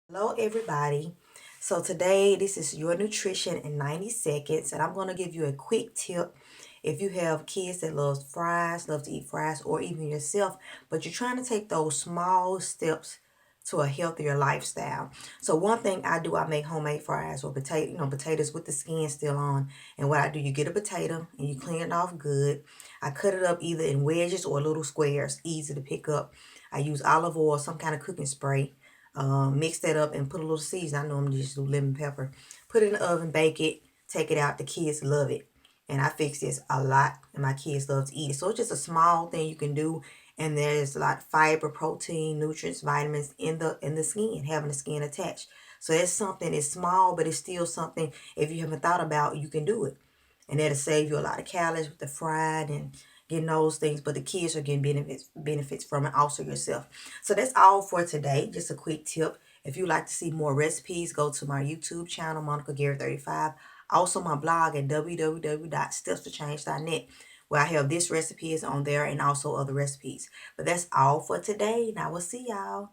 Hello, everybody. So today, this is your nutrition in 90 seconds, and I'm going to give you a quick tip. If you have kids that love to eat fries, or even yourself, but you're trying to take those small steps to a healthier lifestyle. So one thing I do, I make homemade fries or potatoes with the skin still on. And what I do, you get a potato and you clean it off good. I cut it up either in wedges or little squares, easy to pick up. I use olive oil, some kind of cooking spray. Mix that up and put a little season. I normally just do lemon pepper. Put it in the oven, bake it, take it out. The kids love it. And I fix this a lot, and my kids love to eat it. So it's just a small thing you can do, and there's a lot of fiber, protein, nutrients, vitamins in the skin, having the skin attached. So that's something. It's small, but it's still something. If you haven't thought about, you can do it, and that'll save you a lot of calories with the fried and getting those things. But the kids are getting benefits from it, also yourself. So that's all for today. Just a quick tip. If you'd like to see more recipes, go to my YouTube channel, Monica Garrett 35. Also, my blog at www.stepsforchange.net, where I have this recipe is on there and also other recipes. But that's all for today, and I will see y'all.